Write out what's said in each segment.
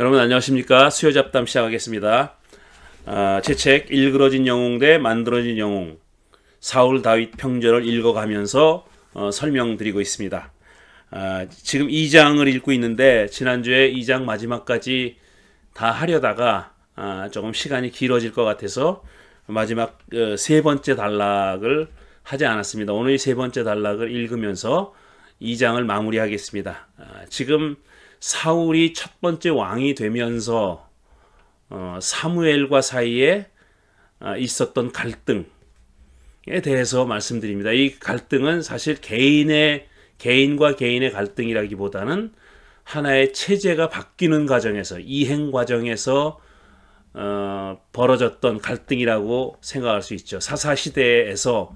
여러분 안녕하십니까? 수요잡담 시작하겠습니다. 제 책 일그러진 영웅 대 만들어진 영웅, 사울 다윗 평전을 읽어가면서 설명드리고 있습니다. 지금 2장을 읽고 있는데 지난주에 2장 마지막까지 다 하려다가 조금 시간이 길어질 것 같아서 마지막 세 번째 단락을 하지 않았습니다. 오늘 세 번째 단락을 읽으면서 2장을 마무리하겠습니다. 지금 사울이 첫 번째 왕이 되면서 사무엘과 사이에 있었던 갈등에 대해서 말씀드립니다. 이 갈등은 사실 개인과 개인의 갈등이라기보다는 하나의 체제가 바뀌는 과정에서, 이행 과정에서 벌어졌던 갈등이라고 생각할 수 있죠. 사사시대에서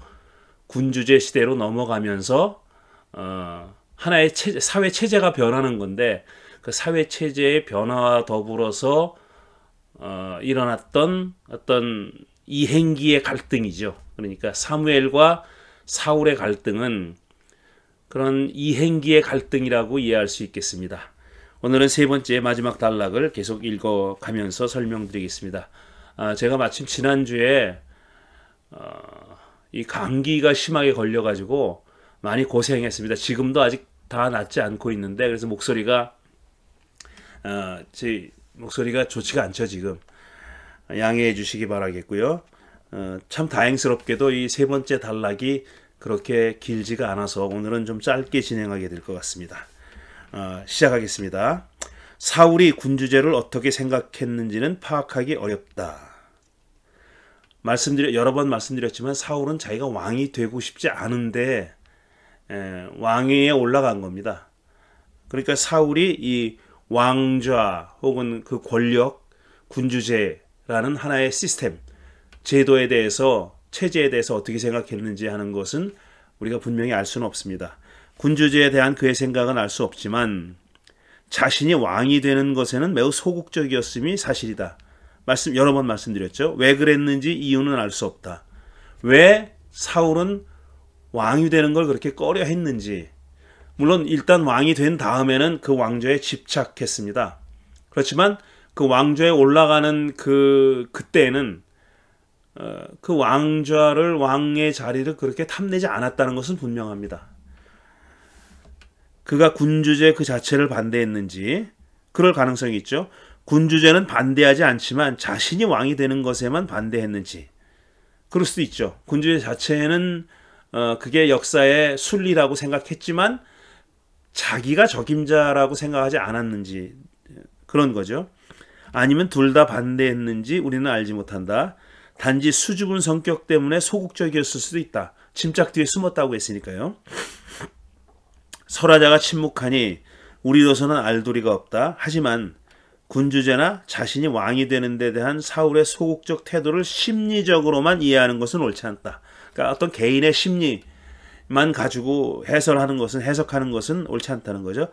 군주제 시대로 넘어가면서 하나의 사회 체제가 변하는 건데, 그 사회 체제의 변화와 더불어서 일어났던 어떤 이행기의 갈등이죠. 그러니까 사무엘과 사울의 갈등은 그런 이행기의 갈등이라고 이해할 수 있겠습니다. 오늘은 세 번째 마지막 단락을 계속 읽어가면서 설명드리겠습니다. 제가 마침 지난주에 이 감기가 심하게 걸려가지고 많이 고생했습니다. 지금도 아직 다 낫지 않고 있는데, 그래서 제 목소리가 좋지가 않죠. 지금 양해해 주시기 바라겠고요. 참 다행스럽게도 이 세 번째 단락이 그렇게 길지가 않아서 오늘은 좀 짧게 진행하게 될 것 같습니다. 시작하겠습니다. 사울이 군주제를 어떻게 생각했는지는 파악하기 어렵다. 여러 번 말씀드렸지만 사울은 자기가 왕이 되고 싶지 않은데 왕위에 올라간 겁니다. 그러니까 사울이 이 왕좌 혹은 그 권력, 군주제라는 하나의 시스템, 제도에 대해서, 체제에 대해서 어떻게 생각했는지 하는 것은 우리가 분명히 알 수는 없습니다. 군주제에 대한 그의 생각은 알 수 없지만 자신이 왕이 되는 것에는 매우 소극적이었음이 사실이다. 여러 번 말씀드렸죠. 왜 그랬는지 이유는 알 수 없다. 왜 사울은 왕이 되는 걸 그렇게 꺼려 했는지. 물론 일단 왕이 된 다음에는 그 왕좌에 집착했습니다. 그렇지만 그 왕좌에 올라가는 그때에는 그 왕의 자리를 그렇게 탐내지 않았다는 것은 분명합니다. 그가 군주제 그 자체를 반대했는지, 그럴 가능성이 있죠. 군주제는 반대하지 않지만 자신이 왕이 되는 것에만 반대했는지, 그럴 수도 있죠. 군주제 자체는 그게 역사의 순리라고 생각했지만 자기가 적임자라고 생각하지 않았는지, 그런 거죠. 아니면 둘 다 반대했는지 우리는 알지 못한다. 단지 수줍은 성격 때문에 소극적이었을 수도 있다. 침착 뒤에 숨었다고 했으니까요. 설하자가 침묵하니 우리로서는 알 도리가 없다. 하지만 군주제나 자신이 왕이 되는 데 대한 사울의 소극적 태도를 심리적으로만 이해하는 것은 옳지 않다. 그러니까 어떤 개인의 심리만 가지고 해석하는 것은 옳지 않다는 거죠.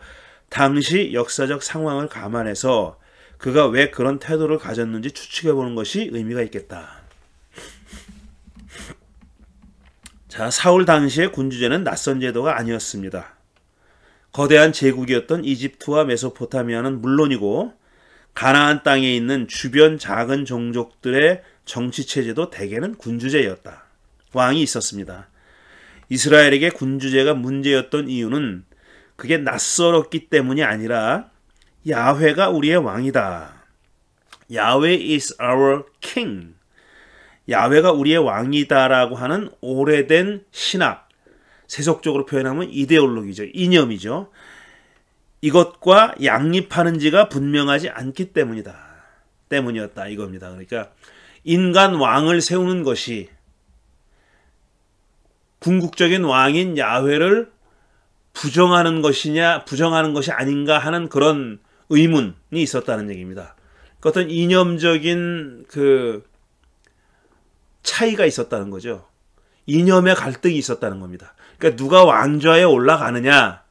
당시 역사적 상황을 감안해서 그가 왜 그런 태도를 가졌는지 추측해보는 것이 의미가 있겠다. 자, 사울 당시의 군주제는 낯선 제도가 아니었습니다. 거대한 제국이었던 이집트와 메소포타미아는 물론이고 가나안 땅에 있는 주변 작은 종족들의 정치체제도 대개는 군주제였다. 왕이 있었습니다. 이스라엘에게 군주제가 문제였던 이유는 그게 낯설었기 때문이 아니라 야훼가 우리의 왕이다. Yahweh is our king. 야훼가 우리의 왕이다라고 하는 오래된 신학, 세속적으로 표현하면 이데올로기죠. 이념이죠. 이것과 양립하는지가 분명하지 않기 때문이었다 이겁니다. 그러니까 인간 왕을 세우는 것이 궁극적인 왕인 야훼를 부정하는 것이 아닌가 하는 그런 의문이 있었다는 얘기입니다. 어떤 이념적인 차이가 있었다는 거죠. 이념의 갈등이 있었다는 겁니다. 그러니까 누가 왕좌에 올라가느냐,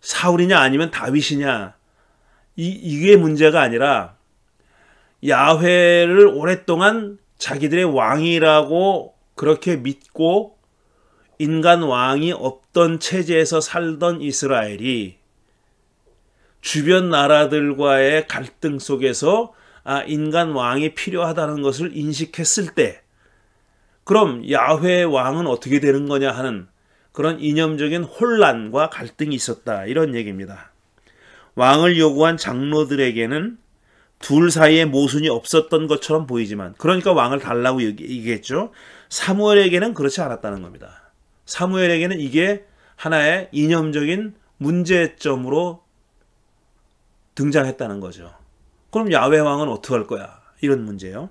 사울이냐 아니면 다윗이냐, 이게 문제가 아니라 야훼를 오랫동안 자기들의 왕이라고 그렇게 믿고 인간 왕이 없던 체제에서 살던 이스라엘이 주변 나라들과의 갈등 속에서 인간 왕이 필요하다는 것을 인식했을 때 그럼 야훼 왕은 어떻게 되는 거냐 하는 그런 이념적인 혼란과 갈등이 있었다. 이런 얘기입니다. 왕을 요구한 장로들에게는 둘 사이에 모순이 없었던 것처럼 보이지만 그러니까 왕을 달라고 얘기했죠. 사무엘에게는 그렇지 않았다는 겁니다. 사무엘에게는 이게 하나의 이념적인 문제점으로 등장했다는 거죠. 그럼 야훼 왕은 어떻게 할 거야? 이런 문제요.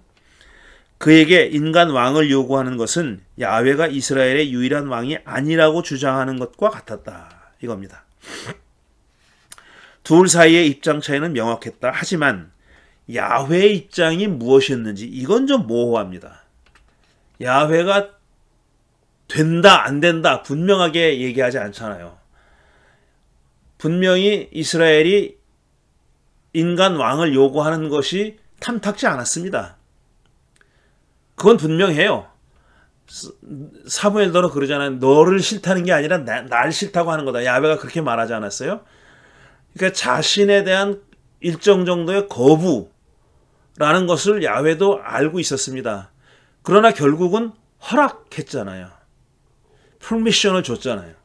그에게 인간 왕을 요구하는 것은 야훼가 이스라엘의 유일한 왕이 아니라고 주장하는 것과 같았다. 이겁니다. 둘 사이의 입장 차이는 명확했다. 하지만 야훼의 입장이 무엇이었는지 이건 좀 모호합니다. 야훼가 된다 안 된다 분명하게 얘기하지 않잖아요. 분명히 이스라엘이 인간 왕을 요구하는 것이 탐탁지 않았습니다. 그건 분명해요. 사무엘더러 그러잖아요. 너를 싫다는 게 아니라 날 싫다고 하는 거다. 야훼가 그렇게 말하지 않았어요? 그러니까 자신에 대한 일정 정도의 거부라는 것을 야훼도 알고 있었습니다. 그러나 결국은 허락했잖아요. 퍼미션을 줬잖아요.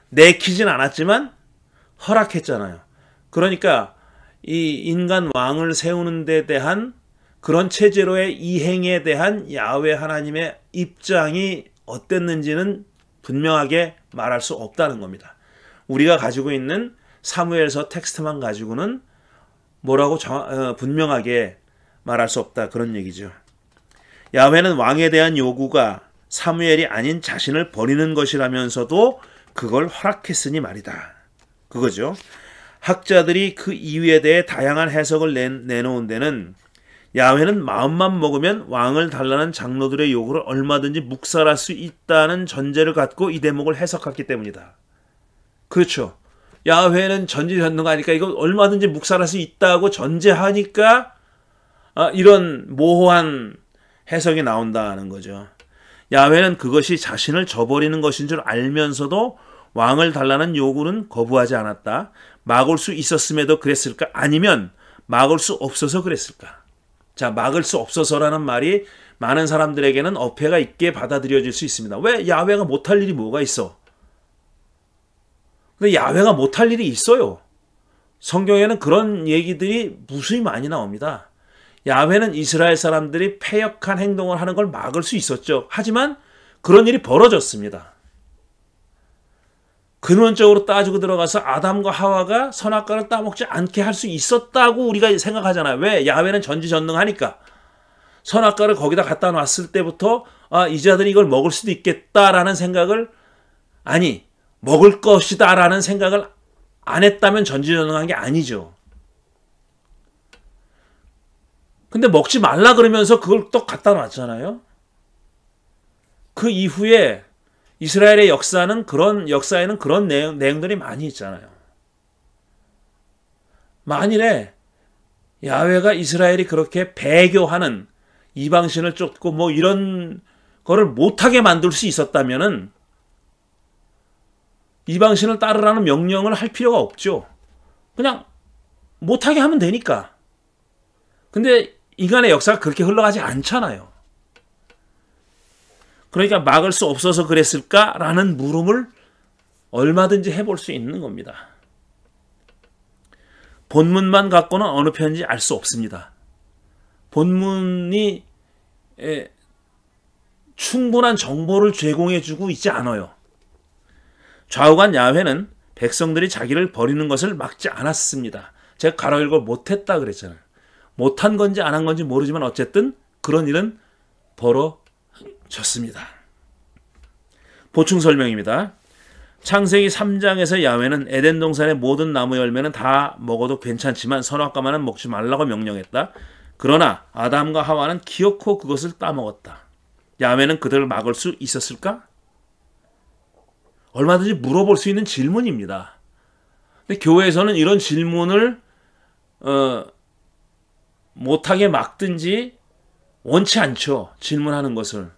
내키진 않았지만 허락했잖아요. 그러니까 이 인간 왕을 세우는 데 대한 그런 체제로의 이행에 대한 야훼 하나님의 입장이 어땠는지는 분명하게 말할 수 없다는 겁니다. 우리가 가지고 있는 사무엘서 텍스트만 가지고는 뭐라고 분명하게 말할 수 없다 그런 얘기죠. 야훼는 왕에 대한 요구가 사무엘이 아닌 자신을 버리는 것이라면서도 그걸 허락했으니 말이다. 그거죠. 학자들이 그 이유에 대해 다양한 해석을 내놓은 데는 야훼는 마음만 먹으면 왕을 달라는 장로들의 요구를 얼마든지 묵살할 수 있다는 전제를 갖고 이 대목을 해석했기 때문이다. 그렇죠. 야훼는 전지전능하니까 이거 얼마든지 묵살할 수 있다고 전제하니까 이런 모호한 해석이 나온다는 거죠. 야훼는 그것이 자신을 저버리는 것인 줄 알면서도 왕을 달라는 요구는 거부하지 않았다. 막을 수 있었음에도 그랬을까? 아니면 막을 수 없어서 그랬을까? 자, 막을 수 없어서라는 말이 많은 사람들에게는 어폐가 있게 받아들여질 수 있습니다. 왜? 야훼가 못할 일이 뭐가 있어? 근데 야훼가 못할 일이 있어요. 성경에는 그런 얘기들이 무수히 많이 나옵니다. 야훼는 이스라엘 사람들이 패역한 행동을 하는 걸 막을 수 있었죠. 하지만 그런 일이 벌어졌습니다. 근원적으로 따지고 들어가서 아담과 하와가 선악과를 따먹지 않게 할 수 있었다고 우리가 생각하잖아요. 왜? 야훼는 전지전능하니까. 선악과를 거기다 갖다 놨을 때부터 이 자들이 이걸 먹을 수도 있겠다라는 생각을 먹을 것이다 라는 생각을 안 했다면 전지전능한 게 아니죠. 근데 먹지 말라 그러면서 그걸 또 갖다 놨잖아요. 그 이후에 이스라엘의 역사에는 그런 내용들이 많이 있잖아요. 만일에 야훼가 이스라엘이 그렇게 배교하는 이방신을 쫓고 뭐 이런 거를 못하게 만들 수 있었다면은 이방신을 따르라는 명령을 할 필요가 없죠. 그냥 못하게 하면 되니까. 근데 인간의 역사가 그렇게 흘러가지 않잖아요. 그러니까 막을 수 없어서 그랬을까라는 물음을 얼마든지 해볼 수 있는 겁니다. 본문만 갖고는 어느 편인지 알 수 없습니다. 본문이 충분한 정보를 제공해주고 있지 않아요. 좌우간 야훼는 백성들이 자기를 버리는 것을 막지 않았습니다. 제가 가로 읽어 못했다 그랬잖아요. 못한 건지 안 한 건지 모르지만 어쨌든 그런 일은 벌어졌습니다. 보충 설명입니다. 창세기 3장에서 야훼는 에덴 동산의 모든 나무 열매는 다 먹어도 괜찮지만 선악과만은 먹지 말라고 명령했다. 그러나 아담과 하와는 기어코 그것을 따먹었다. 야훼는 그들을 막을 수 있었을까? 얼마든지 물어볼 수 있는 질문입니다. 근데 교회에서는 이런 질문을 못하게 막든지 원치 않죠. 질문하는 것을.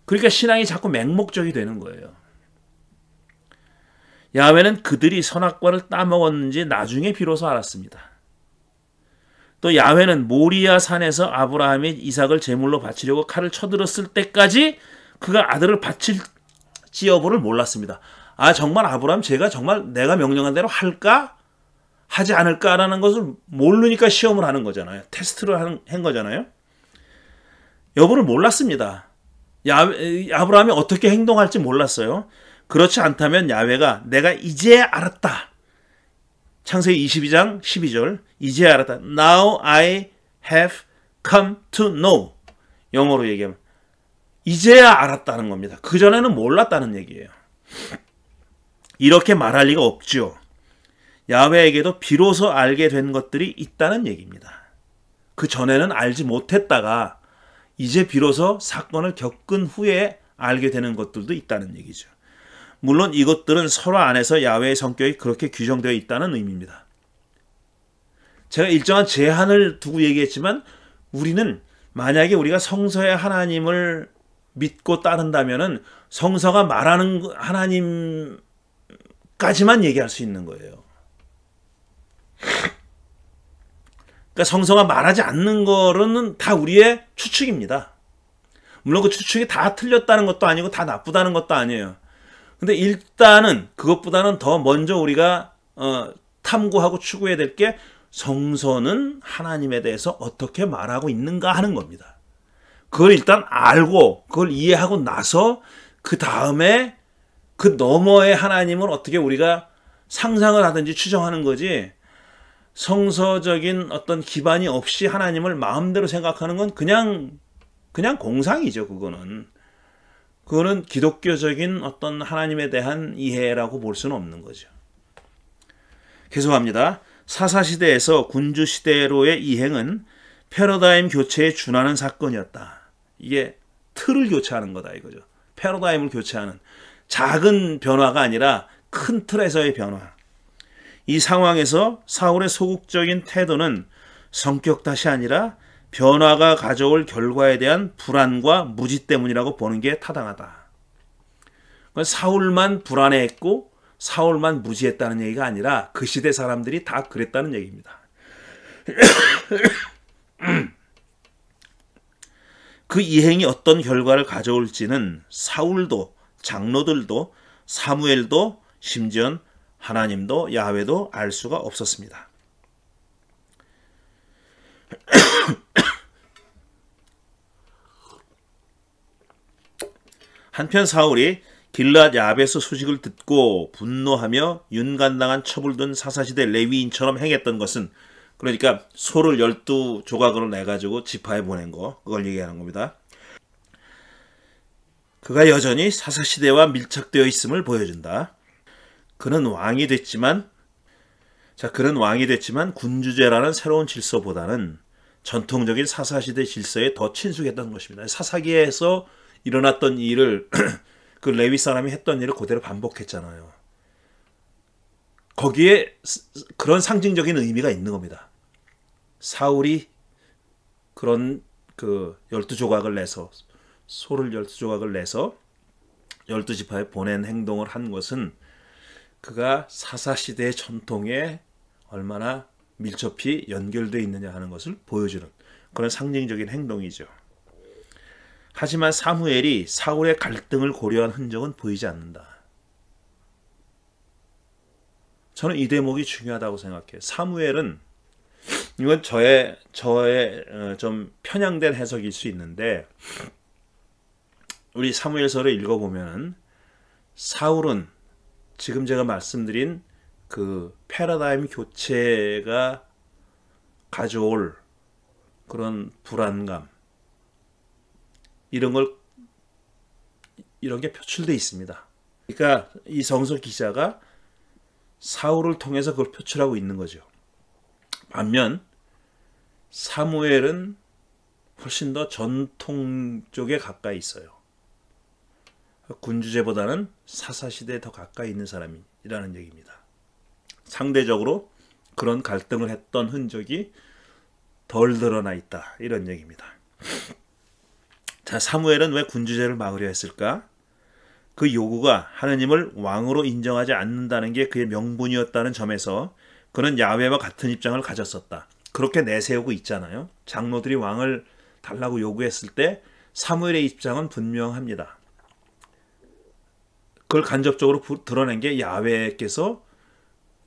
그러니까 신앙이 자꾸 맹목적이 되는 거예요. 야훼는 그들이 선악과를 따먹었는지 나중에 비로소 알았습니다. 또 야훼는 모리아 산에서 아브라함이 이삭을 제물로 바치려고 칼을 쳐들었을 때까지 그가 아들을 바칠지 여부를 몰랐습니다. 아, 정말 아브라함 제가 정말 내가 명령한 대로 할까? 하지 않을까라는 것을 모르니까 시험을 하는 거잖아요. 테스트를 한 거잖아요. 여부를 몰랐습니다. 아브라함이 어떻게 행동할지 몰랐어요. 그렇지 않다면 야훼가 내가 이제 알았다. 창세기 22장 12절 이제 알았다. Now I have come to know. 영어로 얘기하면 이제야 알았다는 겁니다. 그전에는 몰랐다는 얘기예요. 이렇게 말할 리가 없죠. 야훼에게도 비로소 알게 된 것들이 있다는 얘기입니다. 그 전에는 알지 못했다가 이제 비로소 사건을 겪은 후에 알게 되는 것들도 있다는 얘기죠. 물론 이것들은 서로 안에서 야훼의 성격이 그렇게 규정되어 있다는 의미입니다. 제가 일정한 제한을 두고 얘기했지만 우리는 만약에 우리가 성서의 하나님을 믿고 따른다면은 성서가 말하는 하나님까지만 얘기할 수 있는 거예요. 그러니까 성서가 말하지 않는 거는 다 우리의 추측입니다. 물론 그 추측이 다 틀렸다는 것도 아니고 다 나쁘다는 것도 아니에요. 근데 일단은 그것보다는 더 먼저 우리가 탐구하고 추구해야 될 게 성서는 하나님에 대해서 어떻게 말하고 있는가 하는 겁니다. 그걸 일단 알고 그걸 이해하고 나서 그 다음에 그 너머의 하나님을 어떻게 우리가 상상을 하든지 추정하는 거지, 성서적인 어떤 기반이 없이 하나님을 마음대로 생각하는 건 그냥 공상이죠. 그거는 기독교적인 어떤 하나님에 대한 이해라고 볼 수는 없는 거죠. 계속합니다. 사사시대에서 군주시대로의 이행은 패러다임 교체에 준하는 사건이었다. 이게 틀을 교체하는 거다 이거죠. 패러다임을 교체하는 작은 변화가 아니라 큰 틀에서의 변화. 이 상황에서 사울의 소극적인 태도는 성격 탓이 아니라 변화가 가져올 결과에 대한 불안과 무지 때문이라고 보는 게 타당하다. 사울만 불안해했고 사울만 무지했다는 얘기가 아니라 그 시대 사람들이 다 그랬다는 얘기입니다. 그 이행이 어떤 결과를 가져올지는 사울도 장로들도 사무엘도 심지어 하나님도 야훼도 알 수가 없었습니다. 한편 사울이 길르앗 야베스 소식을 듣고 분노하며 윤간당한 처불된 사사시대 레위인처럼 행했던 것은, 그러니까 소를 12조각으로 내가지고 지파에 보낸 거, 그걸 얘기하는 겁니다. 그가 여전히 사사시대와 밀착되어 있음을 보여준다. 그는 왕이 됐지만 군주제라는 새로운 질서보다는 전통적인 사사시대 질서에 더 친숙했던 것입니다. 사사기에서 일어났던 일을 그 레위 사람이 했던 일을 그대로 반복했잖아요. 거기에 그런 상징적인 의미가 있는 겁니다. 사울이 그런 그 12조각을 내서 소를 12조각을 내서 12지파에 보낸 행동을 한 것은 그가 사사시대의 전통에 얼마나 밀접히 연결되어 있느냐 하는 것을 보여주는 그런 상징적인 행동이죠. 하지만 사무엘이 사울의 갈등을 고려한 흔적은 보이지 않는다. 저는 이 대목이 중요하다고 생각해요. 사무엘은, 이건 저의 좀 편향된 해석일 수 있는데, 우리 사무엘서를 읽어보면 사울은 지금 제가 말씀드린 그 패러다임 교체가 가져올 그런 불안감, 이런 게 표출되어 있습니다. 그러니까 이 성서 기자가 사울을 통해서 그걸 표출하고 있는 거죠. 반면 사무엘은 훨씬 더 전통 쪽에 가까이 있어요. 군주제보다는 사사시대에 더 가까이 있는 사람이라는 얘기입니다. 상대적으로 그런 갈등을 했던 흔적이 덜 드러나 있다, 이런 얘기입니다. 자, 사무엘은 왜 군주제를 막으려 했을까? 그 요구가 하느님을 왕으로 인정하지 않는다는 게 그의 명분이었다는 점에서 그는 야훼와 같은 입장을 가졌었다. 그렇게 내세우고 있잖아요. 장로들이 왕을 달라고 요구했을 때 사무엘의 입장은 분명합니다. 그걸 간접적으로 드러낸 게 야훼께서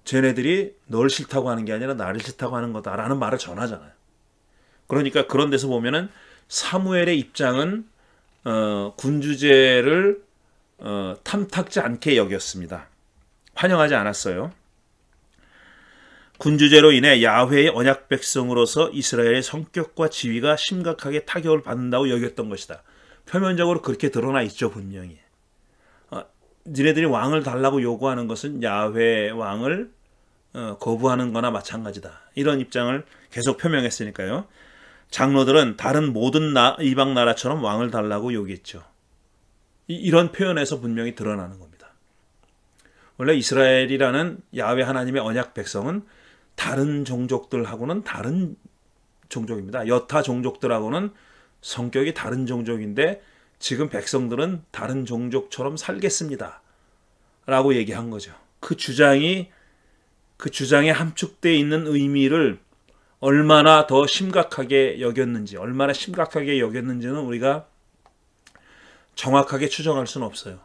쟤네들이 널 싫다고 하는 게 아니라 나를 싫다고 하는 거다라는 말을 전하잖아요. 그러니까 그런 데서 보면은 사무엘의 입장은 군주제를 탐탁지 않게 여겼습니다. 환영하지 않았어요. 군주제로 인해 야훼의 언약 백성으로서 이스라엘의 성격과 지위가 심각하게 타격을 받는다고 여겼던 것이다. 표면적으로 그렇게 드러나 있죠, 분명히. 니네들이 왕을 달라고 요구하는 것은 야훼 왕을 거부하는 거나 마찬가지다. 이런 입장을 계속 표명했으니까요. 장로들은 다른 모든 이방 나라처럼 왕을 달라고 요구했죠. 이런 표현에서 분명히 드러나는 겁니다. 원래 이스라엘이라는 야훼 하나님의 언약 백성은 다른 종족들하고는 다른 종족입니다. 여타 종족들하고는 성격이 다른 종족인데 지금 백성들은 다른 종족처럼 살겠습니다. 라고 얘기한 거죠. 그 주장에 함축되어 있는 의미를 얼마나 더 심각하게 여겼는지, 얼마나 심각하게 여겼는지는 우리가 정확하게 추정할 수는 없어요.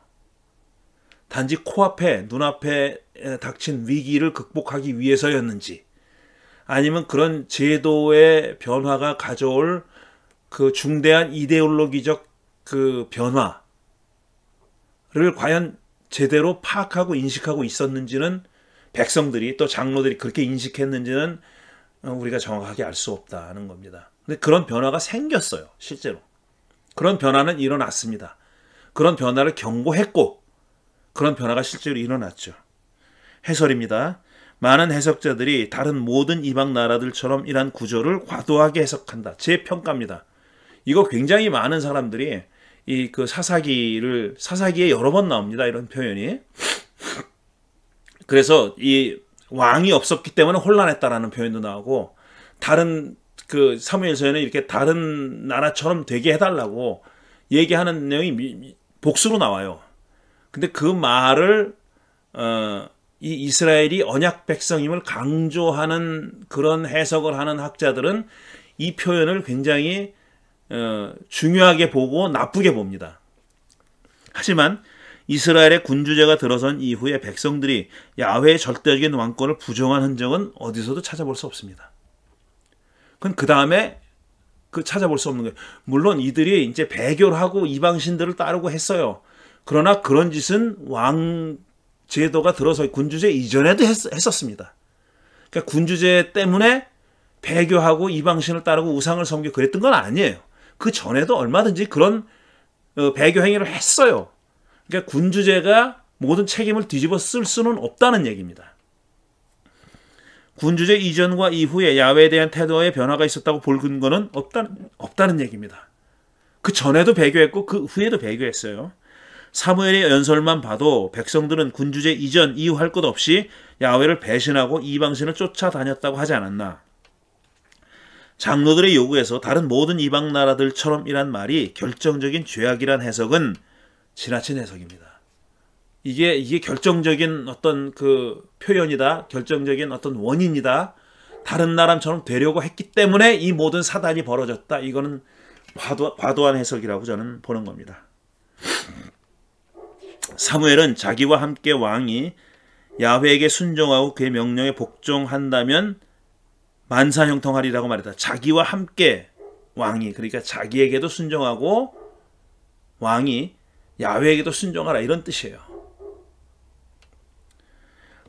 단지 코앞에, 눈앞에 닥친 위기를 극복하기 위해서였는지, 아니면 그런 제도의 변화가 가져올 그 중대한 이데올로기적 그 변화를 과연 제대로 파악하고 인식하고 있었는지는 백성들이 또 장로들이 그렇게 인식했는지는 우리가 정확하게 알 수 없다는 겁니다. 근데 그런 변화가 생겼어요. 실제로. 그런 변화는 일어났습니다. 그런 변화를 경고했고 그런 변화가 실제로 일어났죠. 해설입니다. 많은 해석자들이 다른 모든 이방 나라들처럼 이러한 구조를 과도하게 해석한다. 제 평가입니다. 이거 굉장히 많은 사람들이 이 그 사사기에 여러 번 나옵니다. 이런 표현이. 그래서 이 왕이 없었기 때문에 혼란했다라는 표현도 나오고 다른 그 사무엘서에는 이렇게 다른 나라처럼 되게 해달라고 얘기하는 내용이 복수로 나와요. 근데 그 말을 이 이스라엘이 언약 백성임을 강조하는 그런 해석을 하는 학자들은 이 표현을 굉장히 중요하게 보고 나쁘게 봅니다. 하지만 이스라엘의 군주제가 들어선 이후에 백성들이 야훼의 절대적인 왕권을 부정한 흔적은 어디서도 찾아볼 수 없습니다. 그건 그 다음에 찾아볼 수 없는 거예요. 물론 이들이 이제 배교를 하고 이방신들을 따르고 했어요. 그러나 그런 짓은 왕 제도가 들어서 군주제 이전에도 했었습니다. 그러니까 군주제 때문에 배교하고 이방신을 따르고 우상을 섬기고 그랬던 건 아니에요. 그 전에도 얼마든지 그런 배교 행위를 했어요. 그러니까 군주제가 모든 책임을 뒤집어 쓸 수는 없다는 얘기입니다. 군주제 이전과 이후에 야훼에 대한 태도의 변화가 있었다고 볼 근거는 없다는 얘기입니다. 그 전에도 배교했고 그 후에도 배교했어요. 사무엘의 연설만 봐도 백성들은 군주제 이전 이후 할 것 없이 야훼를 배신하고 이방신을 쫓아다녔다고 하지 않았나. 장로들의 요구에서 다른 모든 이방 나라들처럼 이란 말이 결정적인 죄악이란 해석은 지나친 해석입니다. 이게 결정적인 어떤 그 표현이다. 결정적인 어떤 원인이다. 다른 나라처럼 되려고 했기 때문에 이 모든 사단이 벌어졌다. 이거는 과도한 해석이라고 저는 보는 겁니다. 사무엘은 자기와 함께 왕이 야훼에게 순종하고 그의 명령에 복종한다면 만사형통하리라고 말했다. 자기와 함께 왕이, 그러니까 자기에게도 순종하고 왕이 야훼에게도 순종하라, 이런 뜻이에요.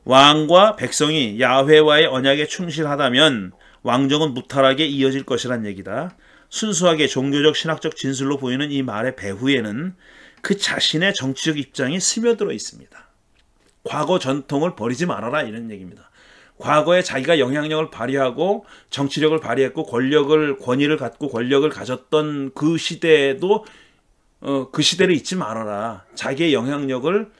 왕과 백성이 야훼와의 언약에 충실하다면 왕정은 무탈하게 이어질 것이란 얘기다. 순수하게 종교적 신학적 진술로 보이는 이 말의 배후에는 그 자신의 정치적 입장이 스며들어 있습니다. 과거 전통을 버리지 말아라, 이런 얘기입니다. 과거에 자기가 영향력을 발휘하고 정치력을 발휘했고 권위를 갖고 권력을 가졌던 그 시대에도 그 시대를 잊지 말아라. 자기의 영향력을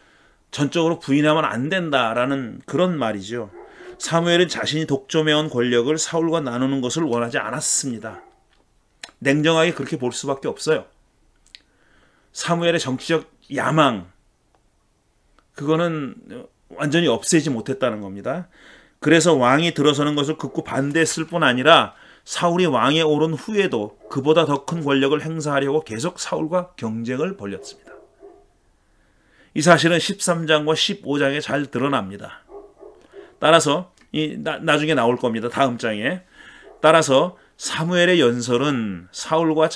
전적으로 부인하면 안 된다라는 그런 말이죠. 사무엘은 자신이 독점해온 권력을 사울과 나누는 것을 원하지 않았습니다. 냉정하게 그렇게 볼 수밖에 없어요. 사무엘의 정치적 야망, 그거는 완전히 없애지 못했다는 겁니다. 그래서 왕이 들어서는 것을 극구 반대했을 뿐 아니라 사울이 왕에 오른 후에도 그보다 더 큰 권력을 행사하려고 계속 사울과 경쟁을 벌였습니다. 이 사실은 13장과 15장에 잘 드러납니다. 따라서 나중에 나올 겁니다. 다음 장에. 따라서 사무엘의 연설은 사울과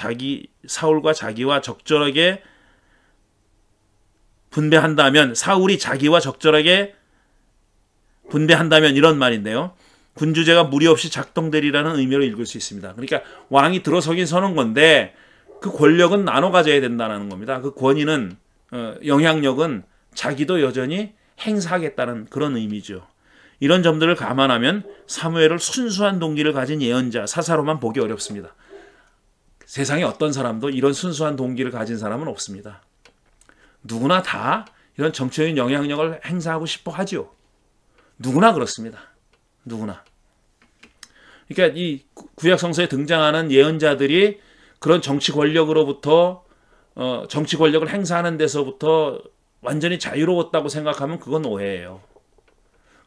자기와 적절하게 분배한다면, 사울이 자기와 적절하게 분배한다면 이런 말인데요. 군주제가 무리 없이 작동되리라는 의미로 읽을 수 있습니다. 그러니까 왕이 들어서긴 서는 건데 그 권력은 나눠 가져야 된다는 겁니다. 그 권위는 영향력은 자기도 여전히 행사하겠다는 그런 의미죠. 이런 점들을 감안하면 사무엘을 순수한 동기를 가진 예언자, 사사로만 보기 어렵습니다. 세상에 어떤 사람도 이런 순수한 동기를 가진 사람은 없습니다. 누구나 다 이런 정치적인 영향력을 행사하고 싶어 하죠. 누구나 그렇습니다. 누구나. 그러니까 이 구약 성서에 등장하는 예언자들이 그런 정치 권력으로부터 정치 권력을 행사하는 데서부터 완전히 자유로웠다고 생각하면 그건 오해예요.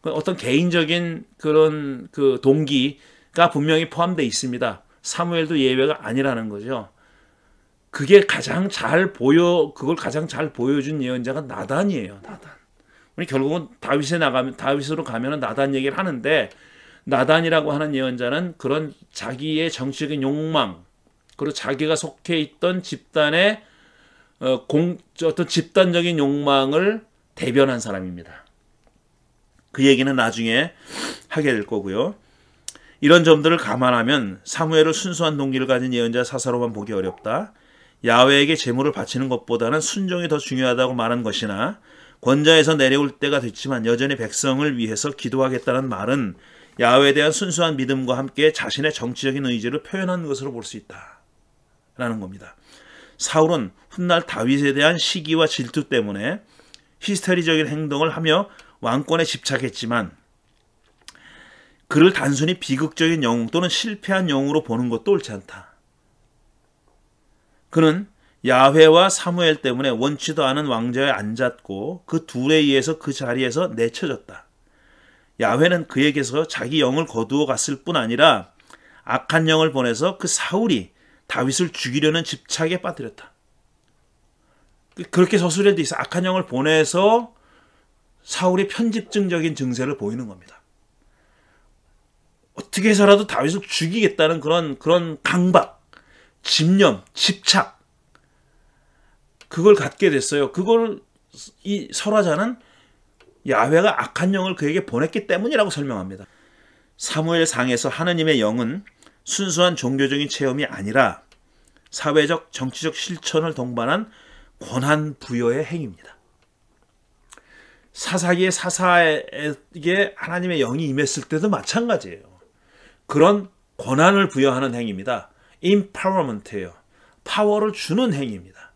어떤 개인적인 그런 그 동기가 분명히 포함되어 있습니다. 사무엘도 예외가 아니라는 거죠. 그걸 가장 잘 보여준 예언자가 나단이에요. 나단. 우리 결국은 다윗으로 가면은 나단 얘기를 하는데, 나단이라고 하는 예언자는 그런 자기의 정치적인 욕망, 그리고 자기가 속해 있던 집단의 어떤 집단적인 욕망을 대변한 사람입니다. 그 얘기는 나중에 하게 될 거고요. 이런 점들을 감안하면 사무엘을 순수한 동기를 가진 예언자 사사로만 보기 어렵다. 야훼에게 제물을 바치는 것보다는 순종이 더 중요하다고 말한 것이나, 권좌에서 내려올 때가 됐지만 여전히 백성을 위해서 기도하겠다는 말은 야훼에 대한 순수한 믿음과 함께 자신의 정치적인 의지를 표현한 것으로 볼 수 있다 라는 겁니다. 사울은 훗날 다윗에 대한 시기와 질투 때문에 히스테리적인 행동을 하며 왕권에 집착했지만, 그를 단순히 비극적인 영웅 또는 실패한 영웅으로 보는 것도 옳지 않다. 그는 야훼와 사무엘 때문에 원치도 않은 왕좌에 앉았고 그 둘에 의해서 그 자리에서 내쳐졌다. 야훼는 그에게서 자기 영을 거두어 갔을 뿐 아니라 악한 영을 보내서 그 사울이 다윗을 죽이려는 집착에 빠뜨렸다. 그렇게 서술에 돼 있어. 악한 영을 보내서 사울이 편집증적인 증세를 보이는 겁니다. 어떻게 해서라도 다윗을 죽이겠다는 그런 강박, 집념, 집착, 그걸 갖게 됐어요. 그걸 이 설화자는 야훼가 악한 영을 그에게 보냈기 때문이라고 설명합니다. 사무엘상에서 하느님의 영은 순수한 종교적인 체험이 아니라 사회적, 정치적 실천을 동반한 권한 부여의 행위입니다. 사사기의 사사에게 하나님의 영이 임했을 때도 마찬가지예요. 그런 권한을 부여하는 행위입니다. empowerment예요. 파워를 주는 행위입니다.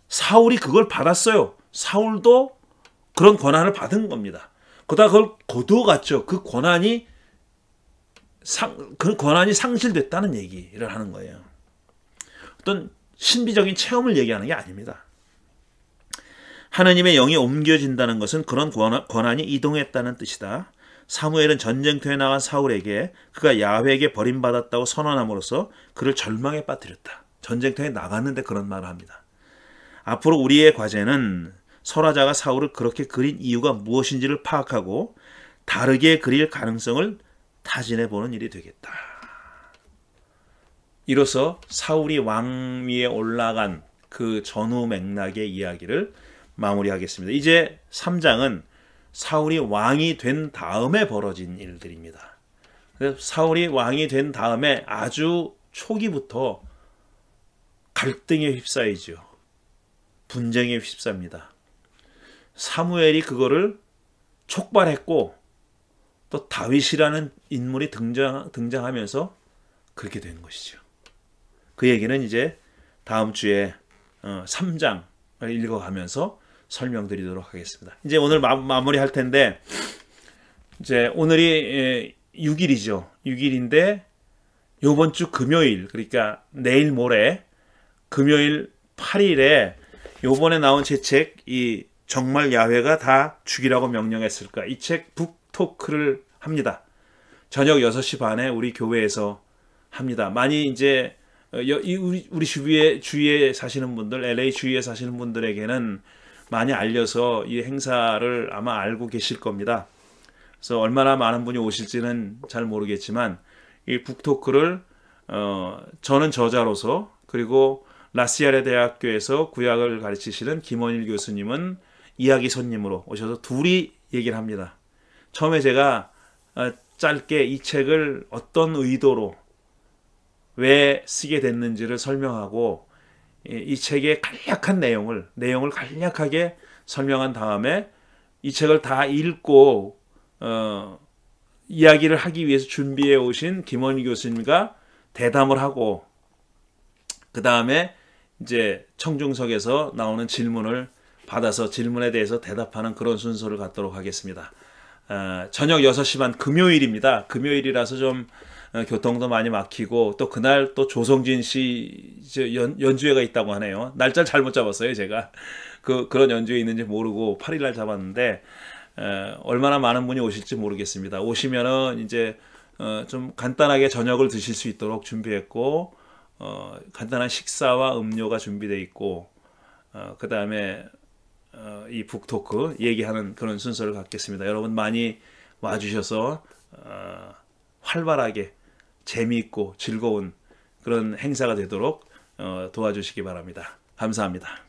사울이 그걸 받았어요. 사울도 그런 권한을 받은 겁니다. 그러다 그걸 거두어갔죠. 그 권한이 상실됐다는 얘기를 하는 거예요. 어떤 신비적인 체험을 얘기하는 게 아닙니다. 하느님의 영이 옮겨진다는 것은 그런 권한이 이동했다는 뜻이다. 사무엘은 전쟁터에 나간 사울에게 그가 야훼에게 버림받았다고 선언함으로써 그를 절망에 빠뜨렸다. 전쟁터에 나갔는데 그런 말을 합니다. 앞으로 우리의 과제는 설화자가 사울을 그렇게 그린 이유가 무엇인지를 파악하고 다르게 그릴 가능성을 타진해보는 일이 되겠다. 이로써 사울이 왕위에 올라간 그 전후 맥락의 이야기를 마무리하겠습니다. 이제 3장은 사울이 왕이 된 다음에 벌어진 일들입니다. 사울이 왕이 된 다음에 아주 초기부터 갈등에 휩싸이죠. 분쟁에 휩쌉니다. 사무엘이 그거를 촉발했고 또 다윗이라는 인물이 등장하면서 그렇게 된 것이죠. 그 얘기는 이제 다음 주에 3장을 읽어가면서 설명드리도록 하겠습니다. 이제 오늘 마무리할 텐데, 이제 오늘이 6일이죠. 6일인데 요번 주 금요일, 그러니까 내일 모레 금요일 8일에 요번에 나온 제 책 이 정말 야훼가 다 죽이라고 명령했을까? 이 책 북토크를 합니다. 저녁 6시 반에 우리 교회에서 합니다. 많이 이제 우리 주위에 사시는 분들, LA 주위에 사시는 분들에게는 많이 알려서 이 행사를 아마 알고 계실 겁니다. 그래서 얼마나 많은 분이 오실지는 잘 모르겠지만 이 북토크를 저는 저자로서, 그리고 라시아레 대학교에서 구약을 가르치시는 김원일 교수님은 이야기 손님으로 오셔서 둘이 얘기를 합니다. 처음에 제가 짧게 이 책을 어떤 의도로 왜 쓰게 됐는지를 설명하고 이 책의 간략한 내용을 간략하게 설명한 다음에 이 책을 다 읽고 이야기를 하기 위해서 준비해 오신 김원희 교수님과 대담을 하고, 그 다음에 이제 청중석에서 나오는 질문을 받아서 질문에 대해서 대답하는 그런 순서를 갖도록 하겠습니다. 저녁 6시 반 금요일입니다. 금요일이라서 좀 교통도 많이 막히고, 또 그날 또 조성진 씨 연주회가 있다고 하네요. 날짜를 잘못 잡았어요, 제가. 그런 연주회 있는지 모르고 8일날 잡았는데 얼마나 많은 분이 오실지 모르겠습니다. 오시면은 이제 좀 간단하게 저녁을 드실 수 있도록 준비했고, 간단한 식사와 음료가 준비되어 있고, 그 다음에 이 북토크 얘기하는 그런 순서를 갖겠습니다. 여러분 많이 와주셔서 활발하게 재미있고 즐거운 그런 행사가 되도록 도와주시기 바랍니다. 감사합니다.